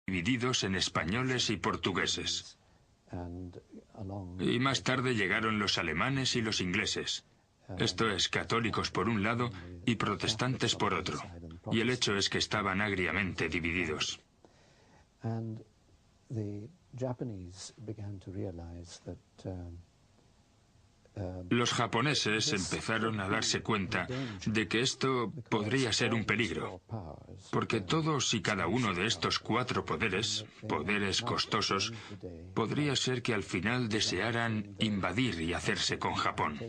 divididos en españoles y portugueses. Y más tarde llegaron los alemanes y los ingleses. Esto es, católicos por un lado y protestantes por otro. Y el hecho es que estaban agriamente divididos. Los japoneses empezaron a darse cuenta de que esto podría ser un peligro, porque todos y cada uno de estos cuatro poderes costosos, podría ser que al final desearan invadir y hacerse con Japón.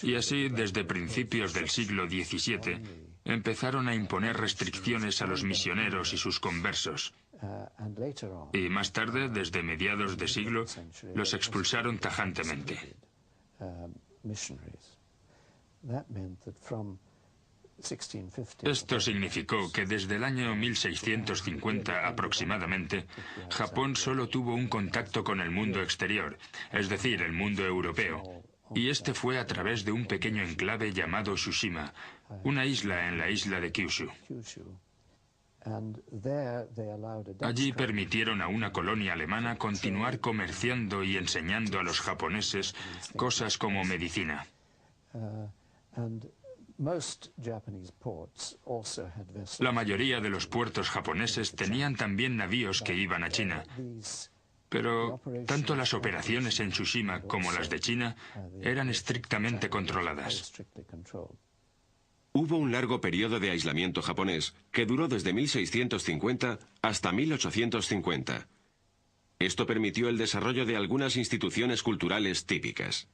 Y así, desde principios del siglo XVII, empezaron a imponer restricciones a los misioneros y sus conversos. Y más tarde, desde mediados de siglo, los expulsaron tajantemente. Esto significó que desde el año 1650 aproximadamente, Japón solo tuvo un contacto con el mundo exterior, es decir, el mundo europeo, y este fue a través de un pequeño enclave llamado Tsushima, una isla en la isla de Kyushu. Allí permitieron a una colonia alemana continuar comerciando y enseñando a los japoneses cosas como medicina. La mayoría de los puertos japoneses tenían también navíos que iban a China, pero tanto las operaciones en Tsushima como las de China eran estrictamente controladas. Hubo un largo periodo de aislamiento japonés que duró desde 1650 hasta 1850. Esto permitió el desarrollo de algunas instituciones culturales típicas.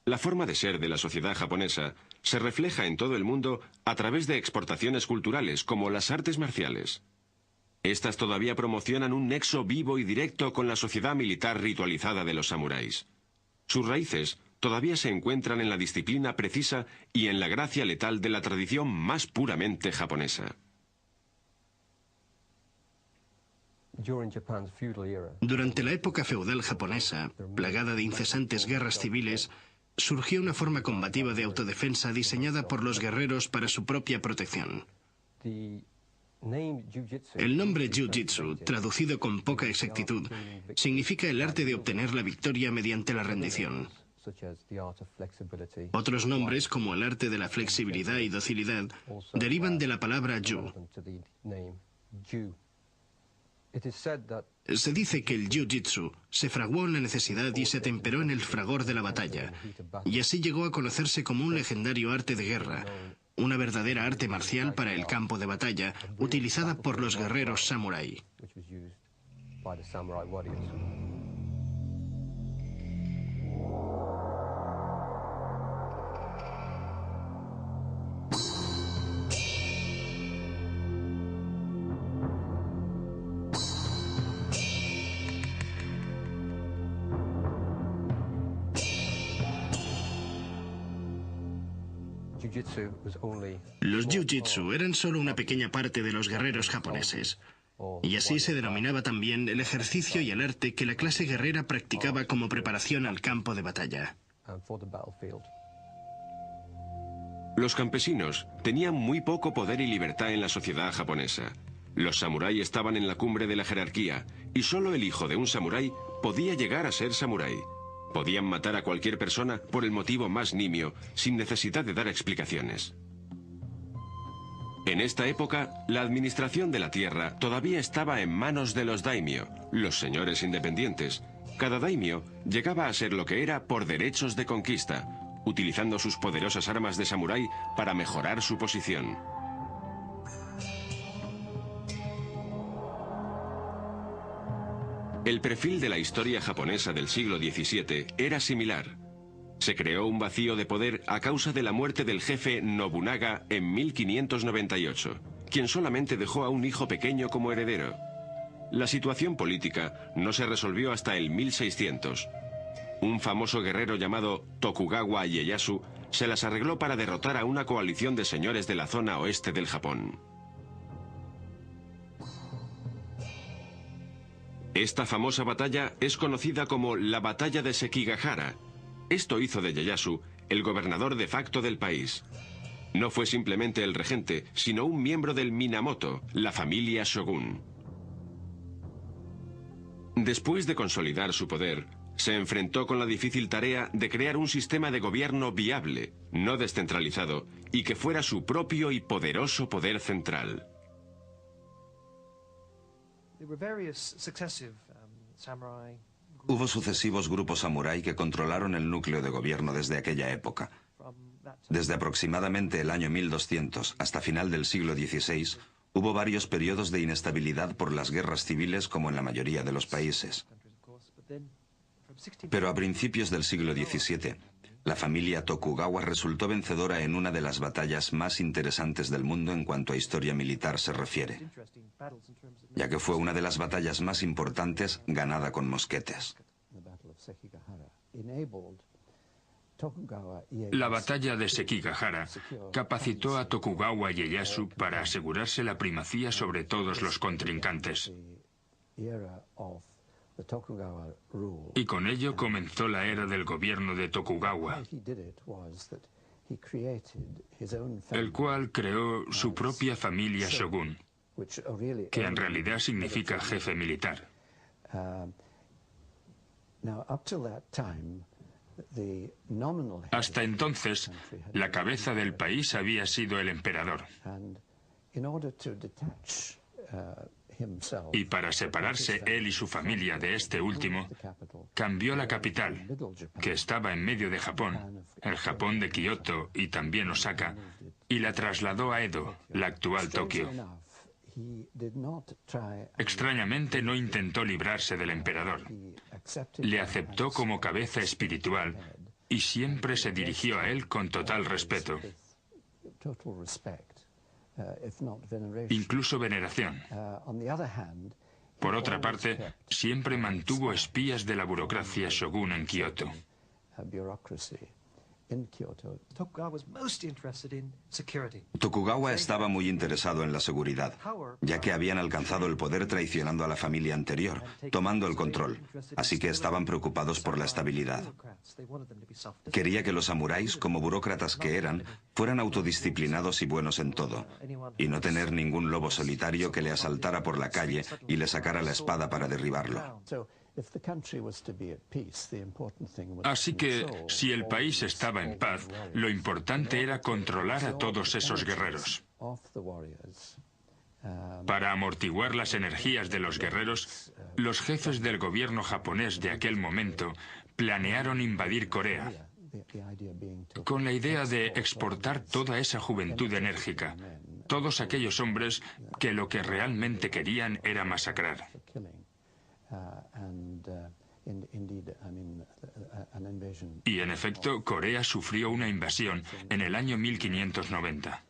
La forma de ser de la sociedad japonesa se refleja en todo el mundo a través de exportaciones culturales como las artes marciales. Estas todavía promocionan un nexo vivo y directo con la sociedad militar ritualizada de los samuráis. Sus raíces todavía se encuentran en la disciplina precisa y en la gracia letal de la tradición más puramente japonesa. Durante la época feudal japonesa, plagada de incesantes guerras civiles, surgió una forma combativa de autodefensa diseñada por los guerreros para su propia protección. El nombre Jiu-Jitsu, traducido con poca exactitud, significa el arte de obtener la victoria mediante la rendición. Otros nombres, como el arte de la flexibilidad y docilidad, derivan de la palabra Ju. Se dice que el Jiu-Jitsu se fraguó en la necesidad y se atemperó en el fragor de la batalla, y así llegó a conocerse como un legendario arte de guerra, una verdadera arte marcial para el campo de batalla, utilizada por los guerreros samurái. Los Jiu-Jitsu eran solo una pequeña parte de los guerreros japoneses, y así se denominaba también el ejercicio y el arte que la clase guerrera practicaba como preparación al campo de batalla. Los campesinos tenían muy poco poder y libertad en la sociedad japonesa. Los samurái estaban en la cumbre de la jerarquía, y solo el hijo de un samurái podía llegar a ser samurái. Podían matar a cualquier persona por el motivo más nimio, sin necesidad de dar explicaciones. En esta época, la administración de la tierra todavía estaba en manos de los daimyo, los señores independientes. Cada daimyo llegaba a ser lo que era por derechos de conquista, utilizando sus poderosas armas de samurái para mejorar su posición. El perfil de la historia japonesa del siglo XVII era similar. Se creó un vacío de poder a causa de la muerte del jefe Nobunaga en 1598, quien solamente dejó a un hijo pequeño como heredero. La situación política no se resolvió hasta el 1600. Un famoso guerrero llamado Tokugawa Ieyasu se las arregló para derrotar a una coalición de señores de la zona oeste del Japón. Esta famosa batalla es conocida como la Batalla de Sekigahara. Esto hizo de Ieyasu el gobernador de facto del país. No fue simplemente el regente, sino un miembro del Minamoto, la familia Shogun. Después de consolidar su poder, se enfrentó con la difícil tarea de crear un sistema de gobierno viable, no descentralizado, y que fuera su propio y poderoso poder central. Hubo sucesivos grupos samurái que controlaron el núcleo de gobierno desde aquella época. Desde aproximadamente el año 1200 hasta final del siglo XVI, hubo varios periodos de inestabilidad por las guerras civiles como en la mayoría de los países. Pero a principios del siglo XVII, la familia Tokugawa resultó vencedora en una de las batallas más interesantes del mundo en cuanto a historia militar se refiere, ya que fue una de las batallas más importantes ganada con mosquetes. La batalla de Sekigahara capacitó a Tokugawa Ieyasu para asegurarse la primacía sobre todos los contrincantes. Y con ello comenzó la era del gobierno de Tokugawa, el cual creó su propia familia Shogun, que en realidad significa jefe militar. Hasta entonces, la cabeza del país había sido el emperador. Y para separarse él y su familia de este último, cambió la capital, que estaba en medio de Japón, el Japón de Kioto y también Osaka, y la trasladó a Edo, la actual Tokio. Extrañamente no intentó librarse del emperador. Le aceptó como cabeza espiritual y siempre se dirigió a él con total respeto, incluso veneración. Por otra parte, siempre mantuvo espías de la burocracia shogun en Kioto. Tokugawa estaba muy interesado en la seguridad, ya que habían alcanzado el poder traicionando a la familia anterior, tomando el control, así que estaban preocupados por la estabilidad. Quería que los samuráis, como burócratas que eran, fueran autodisciplinados y buenos en todo, y no tener ningún lobo solitario que le asaltara por la calle y le sacara la espada para derribarlo. Así que, si el país estaba en paz, lo importante era controlar a todos esos guerreros. Para amortiguar las energías de los guerreros, los jefes del gobierno japonés de aquel momento planearon invadir Corea, con la idea de exportar toda esa juventud enérgica, todos aquellos hombres que lo que realmente querían era masacrar. Y en efecto, Corea sufrió una invasión en el año 1590.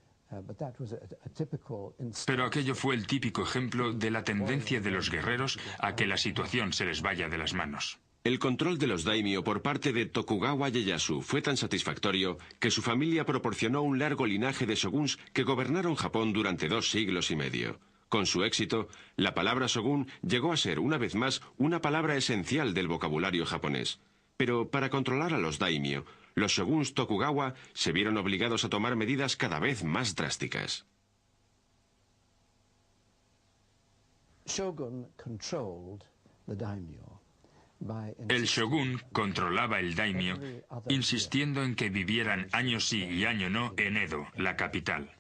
Pero aquello fue el típico ejemplo de la tendencia de los guerreros a que la situación se les vaya de las manos. El control de los daimyo por parte de Tokugawa Ieyasu fue tan satisfactorio que su familia proporcionó un largo linaje de shoguns que gobernaron Japón durante 2 siglos y medio. Con su éxito, la palabra shogun llegó a ser, una vez más, una palabra esencial del vocabulario japonés. Pero para controlar a los daimyo, los shoguns Tokugawa se vieron obligados a tomar medidas cada vez más drásticas. El shogun controlaba el daimyo, insistiendo en que vivieran año sí y año no en Edo, la capital.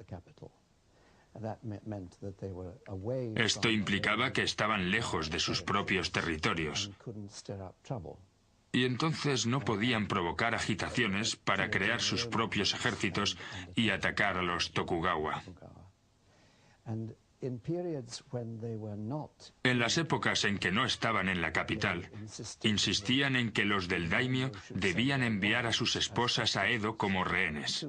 Esto implicaba que estaban lejos de sus propios territorios. Y entonces no podían provocar agitaciones para crear sus propios ejércitos y atacar a los Tokugawa. En las épocas en que no estaban en la capital, insistían en que los del daimyo debían enviar a sus esposas a Edo como rehenes.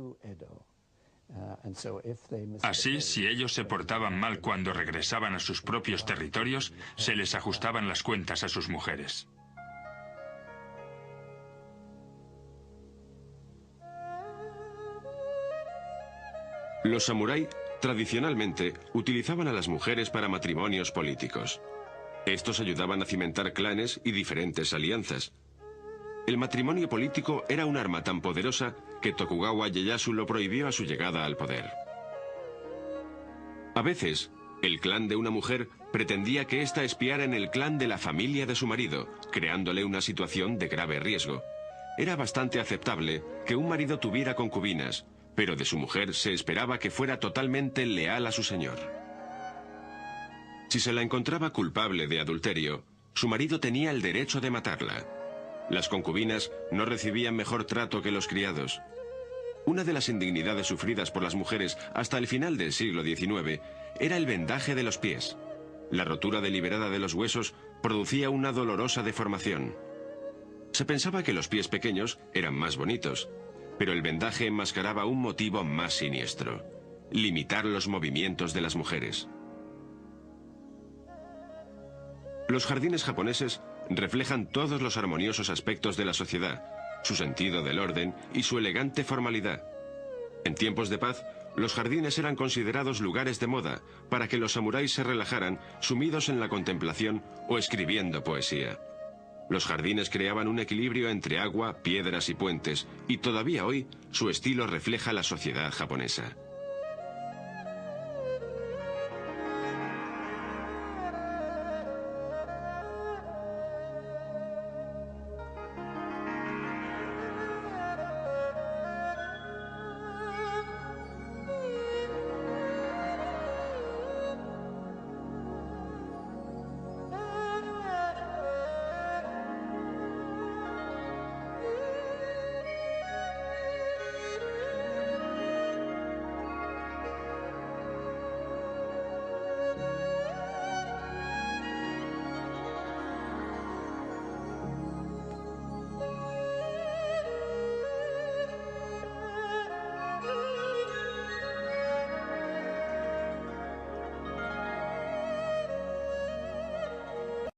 Así, si ellos se portaban mal cuando regresaban a sus propios territorios, se les ajustaban las cuentas a sus mujeres. Los samurái, tradicionalmente, utilizaban a las mujeres para matrimonios políticos. Estos ayudaban a cimentar clanes y diferentes alianzas. el matrimonio político era un arma tan poderosa que Tokugawa Ieyasu lo prohibió a su llegada al poder. A veces, el clan de una mujer pretendía que ésta espiara en el clan de la familia de su marido, creándole una situación de grave riesgo. Era bastante aceptable que un marido tuviera concubinas, pero de su mujer se esperaba que fuera totalmente leal a su señor. Si se la encontraba culpable de adulterio, su marido tenía el derecho de matarla. Las concubinas no recibían mejor trato que los criados. Una de las indignidades sufridas por las mujeres hasta el final del siglo XIX era el vendaje de los pies. La rotura deliberada de los huesos producía una dolorosa deformación. Se pensaba que los pies pequeños eran más bonitos, pero el vendaje enmascaraba un motivo más siniestro: limitar los movimientos de las mujeres. Los jardines japoneses reflejan todos los armoniosos aspectos de la sociedad, su sentido del orden y su elegante formalidad. En tiempos de paz, los jardines eran considerados lugares de moda para que los samuráis se relajaran sumidos en la contemplación o escribiendo poesía. Los jardines creaban un equilibrio entre agua, piedras y puentes, y todavía hoy su estilo refleja la sociedad japonesa.